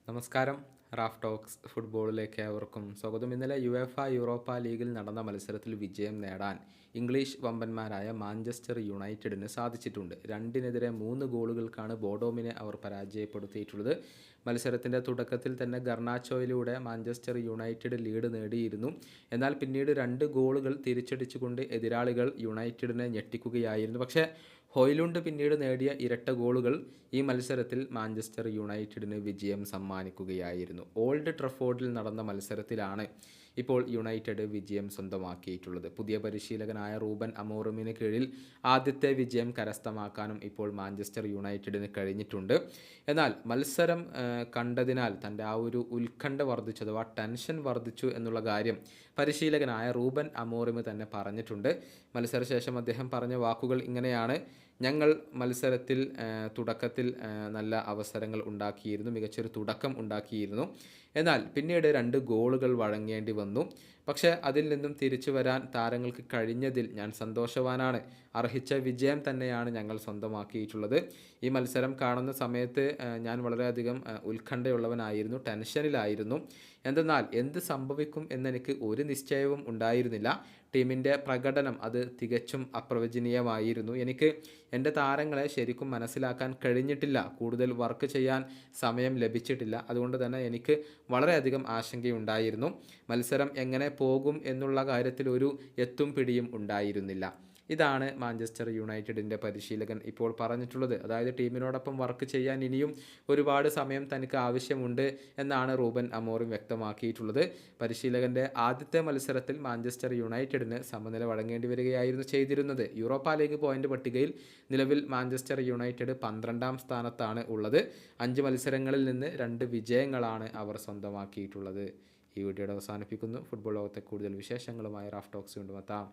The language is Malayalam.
നമസ്കാരം. റാഫ് ടോക്സ് ഫുട്ബോളിലേക്ക് ഏവർക്കും സ്വാഗതം. ഇന്നലെ യുവേഫ യൂറോപ്പ ലീഗിൽ നടന്ന മത്സരത്തിൽ വിജയം നേടാൻ ഇംഗ്ലീഷ് വമ്പന്മാരായ മാഞ്ചസ്റ്റർ യുണൈറ്റഡിന് സാധിച്ചിട്ടുണ്ട്. 2-നെതിരെ 3 ഗോളുകൾക്കാണ് ബോഡോമിനെ അവർ പരാജയപ്പെടുത്തിയിട്ടുള്ളത്. മത്സരത്തിൻ്റെ തുടക്കത്തിൽ തന്നെ ഗർണാച്ചോയിലൂടെ മാഞ്ചസ്റ്റർ യുണൈറ്റഡ് ലീഡ് നേടിയിരുന്നു. എന്നാൽ പിന്നീട് 2 ഗോളുകൾ തിരിച്ചടിച്ചുകൊണ്ട് എതിരാളികൾ യുണൈറ്റഡിനെ ഞെട്ടിക്കുകയായിരുന്നു. പക്ഷേ ഹോയ്ലുണ്ട് പിന്നീട് നേടിയ ഇരട്ട ഗോളുകൾ ഈ മത്സരത്തിൽ മാഞ്ചസ്റ്റർ യുണൈറ്റഡിന് വിജയം സമ്മാനിക്കുകയായിരുന്നു. ഓൾഡ് ട്രഫോർഡിൽ നടന്ന മത്സരത്തിലാണ് ഇപ്പോൾ യുണൈറ്റഡ് വിജയം സ്വന്തമാക്കിയിട്ടുള്ളത്. പുതിയ പരിശീലകനായ റൂബൻ അമോറിമിന് കീഴിൽ ആദ്യത്തെ വിജയം കരസ്ഥമാക്കാനും ഇപ്പോൾ മാഞ്ചസ്റ്റർ യുണൈറ്റഡിന് കഴിഞ്ഞിട്ടുണ്ട്. എന്നാൽ മത്സരം കണ്ടതിനാൽ തൻ്റെ ആ ഒരു ഉത്കണ്ഠ വർദ്ധിച്ചു, അഥവാ ടെൻഷൻ വർദ്ധിച്ചു എന്നുള്ള കാര്യം പരിശീലകനായ റൂബൻ അമോറിമ് തന്നെ പറഞ്ഞിട്ടുണ്ട്. മത്സരശേഷം അദ്ദേഹം പറഞ്ഞ വാക്കുകൾ ഇങ്ങനെയാണ്: ഞങ്ങൾ മത്സരത്തിൽ തുടക്കത്തിൽ നല്ല അവസരങ്ങൾ ഉണ്ടാക്കിയിരുന്നു, മികച്ചൊരു തുടക്കം ഉണ്ടാക്കിയിരുന്നു. എന്നാൽ പിന്നീട് 2 ഗോളുകൾ വഴങ്ങേണ്ടി വന്നു. പക്ഷേ അതിൽ നിന്നും തിരിച്ചു വരാൻ താരങ്ങൾക്ക് കഴിഞ്ഞതിൽ ഞാൻ സന്തോഷവാനാണ്. അർഹിച്ച വിജയം തന്നെയാണ് ഞങ്ങൾ സ്വന്തമാക്കിയിട്ടുള്ളത്. ഈ മത്സരം കാണുന്ന സമയത്ത് ഞാൻ വളരെയധികം ഉത്കണ്ഠയുള്ളവനായിരുന്നു, ടെൻഷനിലായിരുന്നു. എന്തെന്നാൽ എന്ത് സംഭവിക്കും എന്നെനിക്ക് ഒരു നിശ്ചയവും ഉണ്ടായിരുന്നില്ല. ടീമിൻ്റെ പ്രകടനം അത് തികച്ചും അപ്രവചനീയമായിരുന്നു. എനിക്ക് എൻ്റെ താരങ്ങളെ ശരിക്കും മനസ്സിലാക്കാൻ കഴിഞ്ഞിട്ടില്ല, കൂടുതൽ വർക്ക് ചെയ്യാൻ സമയം ലഭിച്ചിട്ടില്ല. അതുകൊണ്ട് തന്നെ എനിക്ക് വളരെയധികം ആശങ്കയുണ്ടായിരുന്നു. മത്സരം എങ്ങനെ പോകും എന്നുള്ള കാര്യത്തിൽ ഒരു എത്തും പിടിയും ഉണ്ടായിരുന്നില്ല. ഇതാണ് മാഞ്ചസ്റ്റർ യുണൈറ്റഡിൻ്റെ പരിശീലകൻ ഇപ്പോൾ പറഞ്ഞിട്ടുള്ളത്. അതായത് ടീമിനോടൊപ്പം വർക്ക് ചെയ്യാൻ ഇനിയും ഒരുപാട് സമയം തനിക്ക് ആവശ്യമുണ്ട് എന്നാണ് റൂബൻ അമോറിം വ്യക്തമാക്കിയിട്ടുള്ളത്. പരിശീലകൻ്റെ ആദ്യത്തെ മത്സരത്തിൽ മാഞ്ചസ്റ്റർ യുണൈറ്റഡിന് സമനില വഴങ്ങേണ്ടി വരികയായിരുന്നു ചെയ്തിരുന്നത്. യൂറോപ്പ ലീഗ് പോയിന്റ് പട്ടികയിൽ നിലവിൽ മാഞ്ചസ്റ്റർ യുണൈറ്റഡ് 12ാം സ്ഥാനത്താണ് ഉള്ളത്. 5 മത്സരങ്ങളിൽ നിന്ന് 2 വിജയങ്ങളാണ് അവർ സ്വന്തമാക്കിയിട്ടുള്ളത്. ഈ വീഡിയോയുടെ അവസാനിപ്പിക്കുന്നു. ഫുട്ബോൾ ലോകത്തെ കൂടുതൽ വിശേഷങ്ങളുമായി റാഫ് ടോക്സ് കൊണ്ടുമെത്താം.